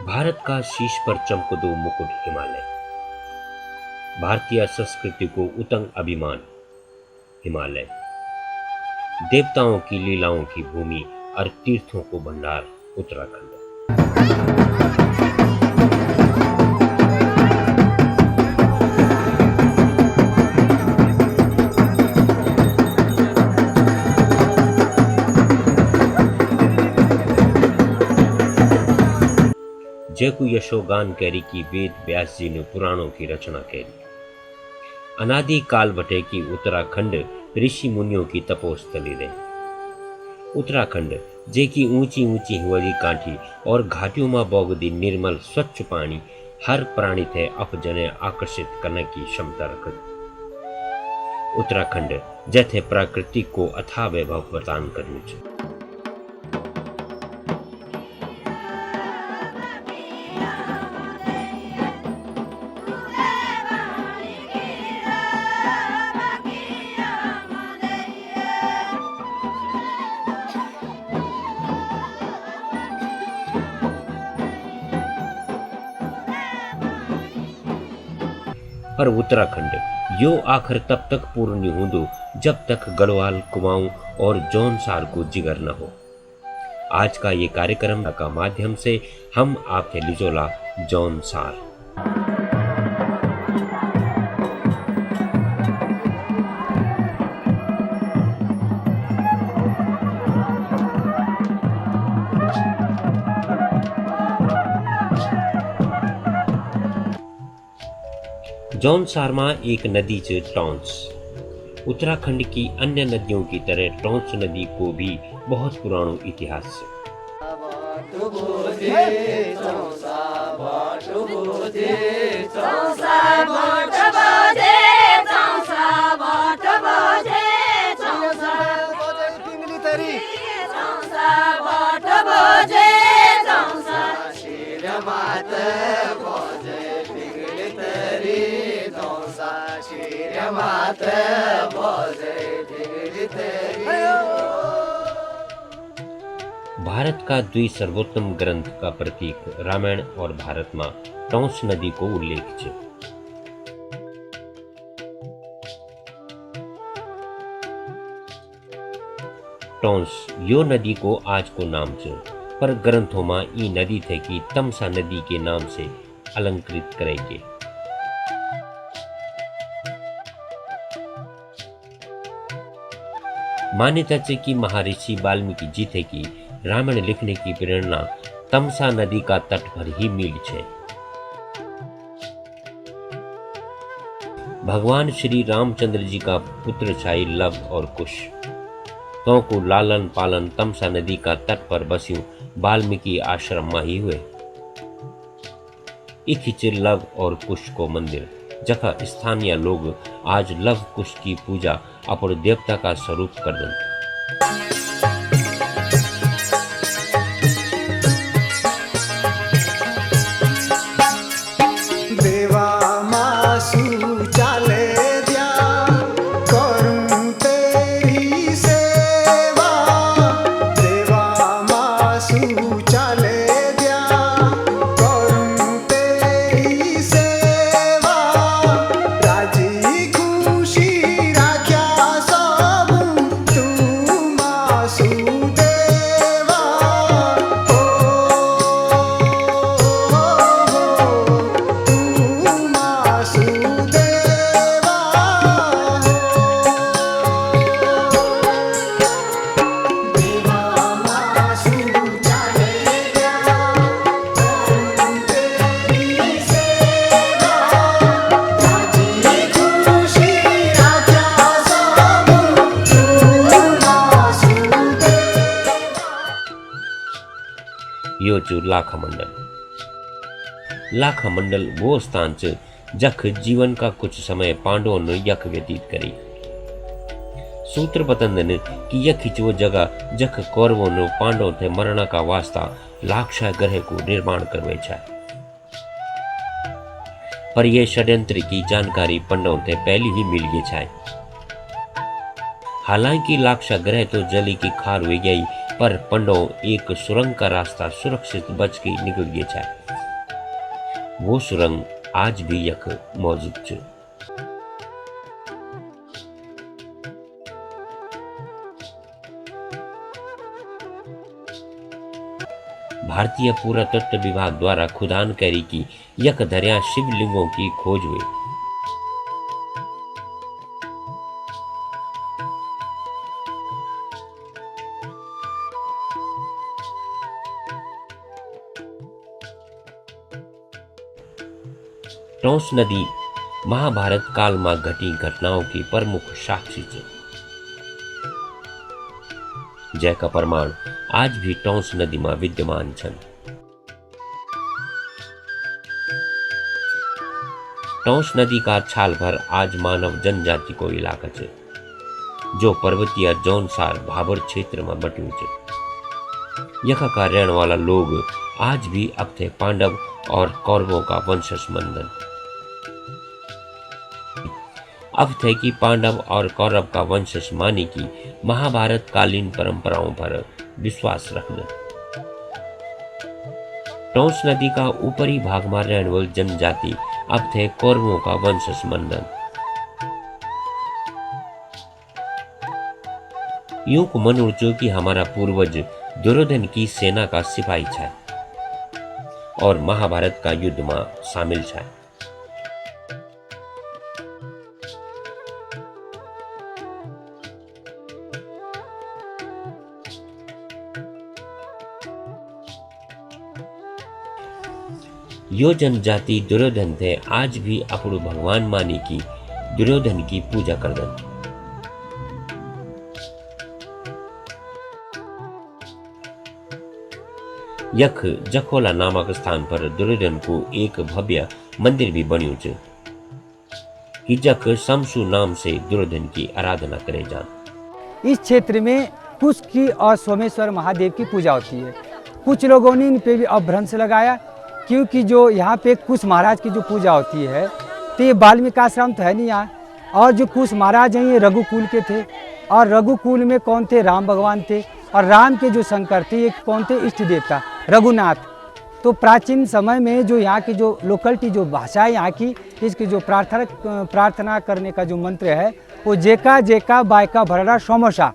भारत का शीश पर चमकदो मुकुट हिमालय, भारतीय संस्कृति को उतंग अभिमान हिमालय, देवताओं की लीलाओं की भूमि और तीर्थों को भंडार उत्तराखंड। जयकु यशोगान कैरी की वेद व्यास जी ने पुराणों की रचना कैरी। अनादि काल बटे की उत्तराखंड ऋषि मुनियों की तपोस्थली रहे। उत्तराखंड जे की ऊंची ऊंची हिमालयी कांठी और घाटियों में बोगदी निर्मल स्वच्छ पानी हर प्राणी थे अपजने आकर्षित करने की क्षमता रखती। उत्तराखंड जैसे प्रकृति को अथाह वैभव प्रदान करनी चाहिए। पर उत्तराखंड यो आखिर तब तक पूर्ण नहीं होंदो जब तक गढ़वाल, कुमाऊं और जौनसार को जिगर न हो। आज का ये कार्यक्रम का माध्यम से हम आपके लिजोला जौनसार। जौनसार में एक नदी है टॉन्स। उत्तराखंड की अन्य नदियों की तरह टॉन्स नदी को भी बहुत पुराना इतिहास है। भारत का द्वि सर्वोत्तम ग्रंथ का प्रतीक रामायण और भारत में टॉन्स नदी को उल्लेख है। टॉन्स यो नदी को आज को नाम है, पर ग्रंथों में ई नदी थे कि तमसा नदी के नाम से अलंकृत करेंगे। मान्यता है कि महर्षि वाल्मीकि जी थे कि रामायण लिखने की प्रेरणा तमसा नदी का तट पर ही मिली है। भगवान श्री रामचंद्र जी का पुत्र छाई लव और कुश तो को लालन पालन तमसा नदी का तट पर बस्यू वाल्मीकि आश्रम में ही हुए। इखिचे लव और कुश को मंदिर जहाँ स्थानीय लोग आज लव कुश की पूजा अपर देवता का स्वरूप कर दें। यो चु लाखा मंडल। लाखा मंडल वो स्थान च जख जीवन का कुछ समय पांडवों ने यख व्यतीत करी। सूत्र बतंदन कि यख वो जगह जख कौरवों ने पांडवों थे मरणा का वास्ता लाक्षा ग्रह को निर्माण करवे छा। पर यह षड्यंत्र की जानकारी पांडवों थे पहले ही मिल गई छाए। हालांकि लाक्षा ग्रह तो जली की खार हुई गई, पर पंडो एक सुरंग का रास्ता सुरक्षित बच के निकल गया छा। वो सुरंग आज भी यख मौजूद छ। भारतीय पुरातत्व विभाग द्वारा खुदान करी की यक दरिया शिवलिंगों की खोज हुई। टोंस नदी महाभारत काल में घटी घटनाओं की प्रमुख साक्षी है, जैका प्रमाण आज भी टोंस नदी में विद्यमान छन। टोंस नदी का छाल भर आज मानव जनजाति को इलाका है, जो पर्वतीय जौनसार भाबर क्षेत्र में बट्यू है। यखा का रहने वाला लोग आज भी अब थे पांडव और कौरवों का वंशज मंदन। अब थे कि पांडव और कौरव का वंशज मानी की महाभारत कालीन परंपराओं पर विश्वास रखना। टोंस नदी का ऊपरी भाग में रहने वाली जनजाति अब थे कौरवों का वंशज मंदन। यूं को मन उड़चो कि हमारा पूर्वज दुर्योधन की सेना का सिपाही था और महाभारत का युद्ध में शामिल था। यो जनजाति दुर्योधन थे आज भी अपड़ू भगवान मानी की दुर्योधन की पूजा करदन। यख जखोला नामक स्थान पर दुर्योधन को एक भव्य मंदिर भी बन्यू छ कि जख शमशु नाम से दुर्योधन की आराधना करे जान। इस क्षेत्र में कुश की और सोमेश्वर महादेव की पूजा होती है। कुछ लोगों ने इन पे भी अपभ्रंश लगाया, क्योंकि जो यहाँ पे कुश महाराज की जो पूजा होती है तो ये वाल्मीकि आश्रम तो है नहीं यहाँ, और जो कुश महाराज हैं ये रघुकुल के थे, और रघुकुल में कौन थे? राम भगवान थे, और राम के जो शंकर थे ये कौन थे? इष्ट देवता रघुनाथ। तो प्राचीन समय में जो यहाँ की जो लोकलिटी जो भाषा है यहाँ की, इसकी जो प्रार्थना करने का जो मंत्र है वो जेका जेका बायका भरड़ा सोमोसा।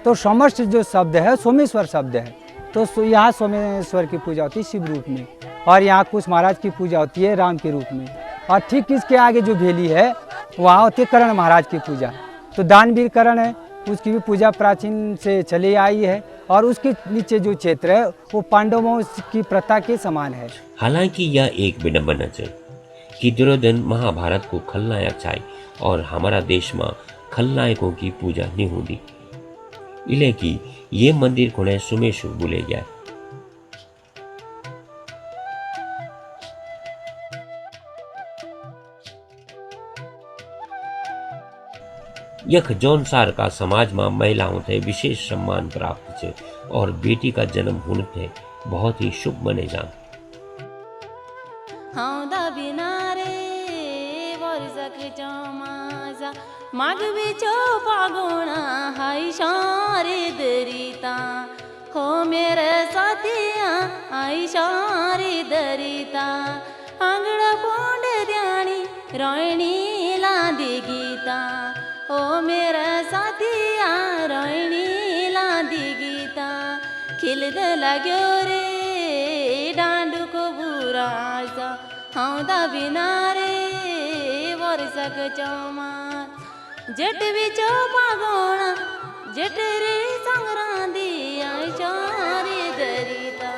तो समस्त जो शब्द है सोमेश्वर शब्द है। तो यहाँ सोमेश्वर की पूजा होती है शिव रूप में, और यहाँ कुश महाराज की पूजा होती है राम के रूप में। और ठीक इसके आगे जो भेली है वहाँ होती है कर्ण महाराज की पूजा। तो दानवीर कर्ण है, उसकी भी पूजा प्राचीन से चली आई है, और उसके नीचे जो क्षेत्र है वो पांडवों की प्रथा के समान है। हालांकि यह एक विडंबना है कि दुर्योधन महाभारत को खलनायक छाई और हमारा देश में खलनायकों की पूजा नहीं होती, इले की ये मंदिर को सुमेशु बोले गया। यख जौनसार का समाज में महिलाओं थे विशेष सम्मान प्राप्त है और बेटी का जन्म होने थे बहुत ही शुभ मने जान। माग बिचो पागोना हाई शारे दरिता हो मेरे साथिया आई शारे दरिता आंगड़ा पोंड ध्यानी रोहिणी लांदी गीता ओ मेरा साथिया रोहिणी लांदी गीता खिलद लाग्यो रे डांडू को बुरा सा हाँ बिना रे वर्षक चौमा जट बिचो पागोना जट रे संग्रांदी आई चारे दरिता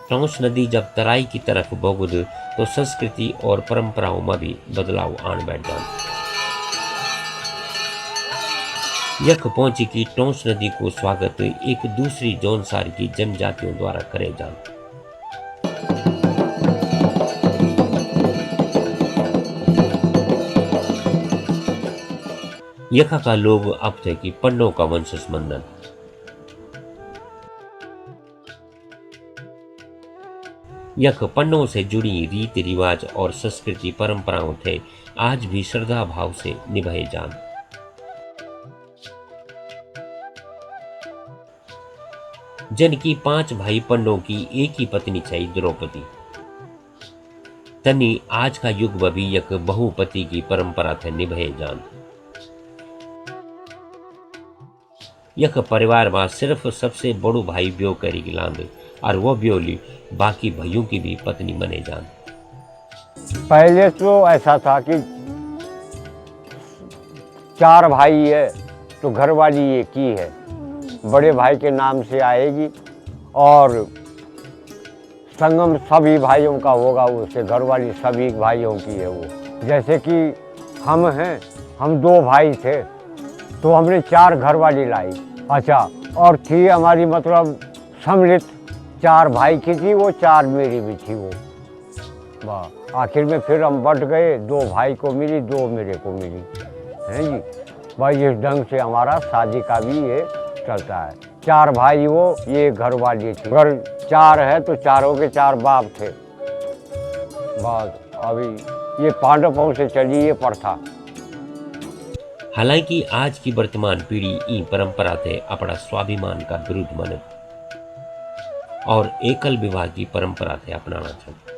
टोंस नदी जब तराई की तरफ बगुद तो संस्कृति और परंपराओं में भी बदलाव आन बैठ जान। यख पहुंची कि टोंस नदी को स्वागत एक दूसरी जौनसार की जनजातियों द्वारा करे जान। यखा का लोग अब थे कि पन्नों का वंशज मंदन यख पन्नों से जुड़ी रीति रिवाज और संस्कृति परंपराओं थे आज भी श्रद्धा भाव से निभाए जान। जन की 5 भाई पन्नों की एक ही पत्नी छई द्रौपदी तनी आज का युग भी यक बहुपति की परंपरा थे निभाए जान। यक परिवार में सिर्फ सबसे बड़ो भाई ब्यो करी गिलांद और वो ब्योली बाकी भाइयों की भी पत्नी बने जान। पहले तो ऐसा था कि 4 भाई है तो घरवाली एक ही है, बड़े भाई के नाम से आएगी और संगम सभी भाइयों का होगा, उससे घरवाली सभी भाइयों की है वो। जैसे कि हम हैं, हम 2 भाई थे तो हमने 4 घरवाली लाई। अच्छा, और थी हमारी मतलब सम्मिलित 4 भाई की थी, वो 4 मेरी भी थी वो। वाह, आखिर में फिर हम बट गए, 2 भाई को मिली, 2 मेरे को मिली, है जी भाई। इस ढंग से हमारा शादी का भी ये चलता है। 4 भाई वो, ये घरवाली थी। अगर 4 है तो चारों के 4 बाप थे। बस अभी ये पांडवों से चली ये प्रथा। हालांकि आज की वर्तमान पीढ़ी ई परंपरा थे अपना स्वाभिमान का विरुद्ध मन और एकल विवाह की परंपरा थे अपनाना चाहते।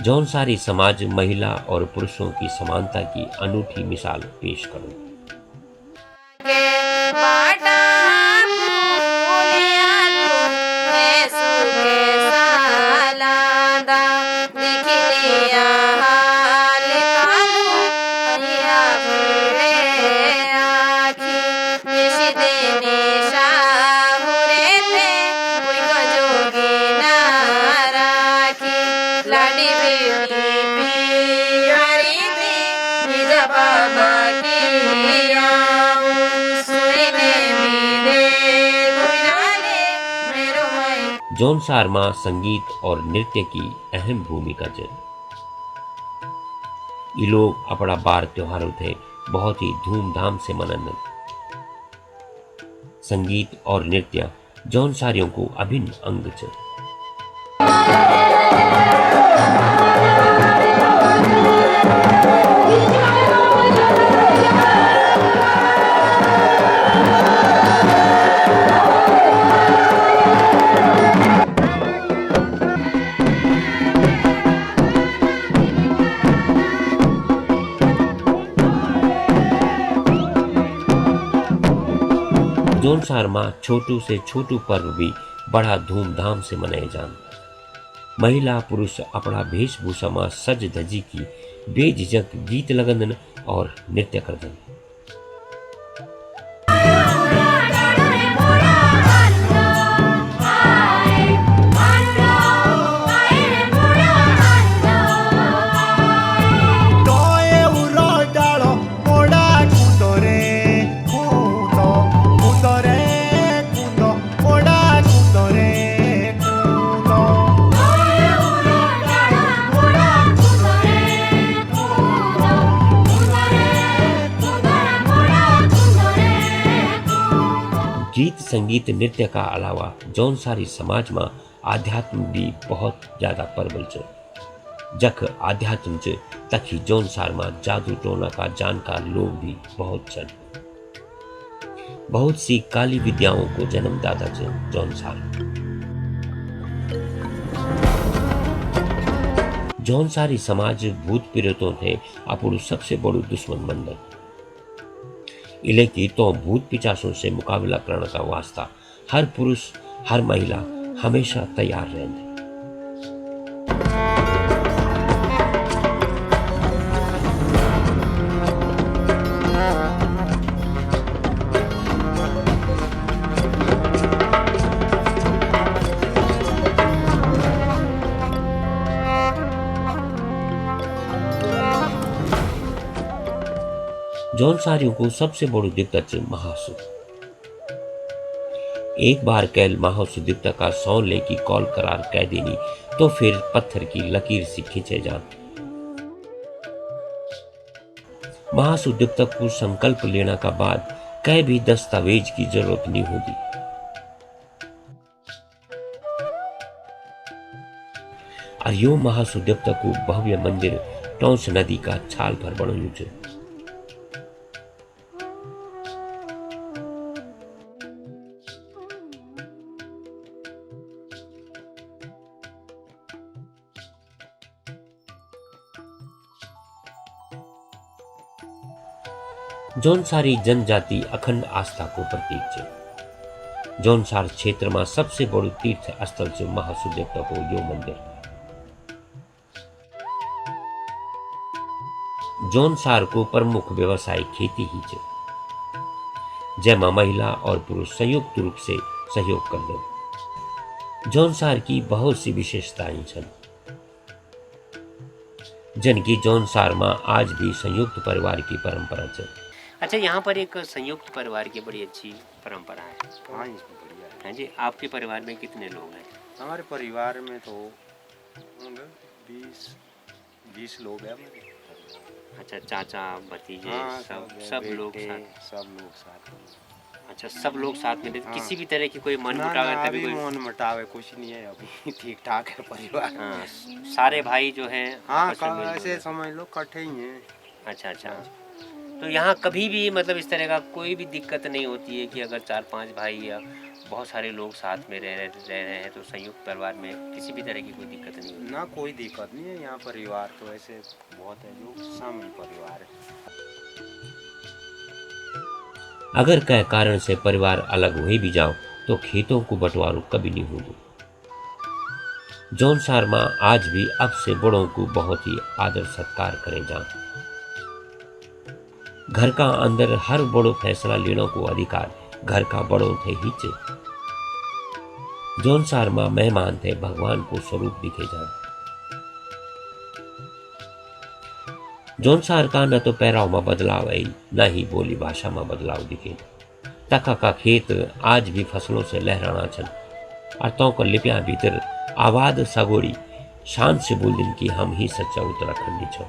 जौनसारी समाज महिला और पुरुषों की समानता की अनूठी मिसाल पेश करो। जौनसार में संगीत और नृत्य की अहम भूमिका है। ये लोग अपना बार त्योहारों थे बहुत ही धूमधाम से मनन। संगीत और नृत्य जौनसारियों को अभिन्न अंग है। जौनसार में छोटू से छोटू पर्व भी बड़ा धूमधाम से मनाए जान। महिला पुरुष अपना वेशभूषा में सज धजी की बेझिझक गीत लगन और नृत्य करदन। गीत संगीत नृत्य का अलावा जौनसारी समाज में आध्यात्म भी बहुत ज्यादा प्रबल है। जख आध्यात्म च तखी जौनसार में जादू टोना का जानकार लोग भी बहुत छन। बहुत सी काली विद्याओं को जन्मदाता है जौनसार। जौनसारी समाज भूत पीड़ितों थे अपू सबसे बड़ो दुश्मन मंदन। इले की तो भूत पिचासों से मुकाबला करने का वास्ता हर पुरुष हर महिला हमेशा तैयार रहते। जौनसारियों को सबसे बड़ी दिक्कत है महासु। एक बार कैल महासु दिक्कत का 100 ले की कॉल करार कह देनी तो फिर पत्थर की लकीर सी खींचे जान। महासुदीप्त को संकल्प लेना का बाद कई भी दस्तावेज की जरूरत नहीं होती। और यो महासुदीप्त को भव्य मंदिर टोंस नदी का छाल पर बणियों छे। जौनसारी जनजाति अखंड आस्था को प्रतीक है। जौनसार क्षेत्र में सबसे बड़ू तीर्थ स्थल से महासुदीप्त को यो मंदिर। जौनसार को प्रमुख व्यवसाय खेती ही है, जैमा महिला और पुरुष संयुक्त रूप से सहयोग कर दे। जौनसार की बहुत सी विशेषताएं छन, जिनकी जौनसार में आज भी संयुक्त परिवार की परंपरा है। अच्छा, यहाँ पर एक संयुक्त परिवार की बड़ी अच्छी परंपरा है। हाँ जी, बढ़िया है। जी, आपके परिवार में कितने लोग हैं? हमारे परिवार में तो 20 लोग हैं हमारे। अच्छा, चाचा भतीजे हाँ, सब लोग साथ। सब लोग साथ में। अच्छा, सब लोग साथ में रहते। हाँ। किसी भी तरह की कोई मन ना, मुटाव ना, है तभी अभी कोई? मन मुटाव है कुछ नहीं है, अभी ठीक ठाक है परिवार। हाँ, सारे भाई जो हैं हाँ, आपस में मिलजुल ऐसे हैं। समझ लो इकट्ठे ही हैं। अच्छा अच्छा। तो यहाँ कभी भी मतलब इस तरह का कोई भी दिक्कत नहीं होती है कि अगर 4-5 भाई या बहुत सारे लोग साथ में रह रहे हैं तो संयुक्त परिवार में किसी भी तरह की कोई दिक्कत नहीं होती? ना, कोई दिक्कत नहीं है यहाँ परिवार तो ऐसे बहुत है, लोग शामिल परिवार है। अगर कई कारण से परिवार अलग हो भी जाओ तो खेतों को बंटवारो कभी नहीं होगा। जौनसार में आज भी अब से बड़ों को बहुत ही आदर सत्कार करे जा। घर का अंदर हर बड़ो फैसला लेने को अधिकार घर का बड़ों थे ही चे। जौनसार में मेहमान थे भगवान को स्वरूप दिखे जा। जौनसार का न तो पैराव में बदलाव आई न ही बोली भाषा में बदलाव दिखे। तका का खेत आज भी फसलों से लहराना छन और तो को लिपिया भीतर आवाज सगोड़ी शान से बोल दिन की हम ही सच्चा उत्तराखंडी छो।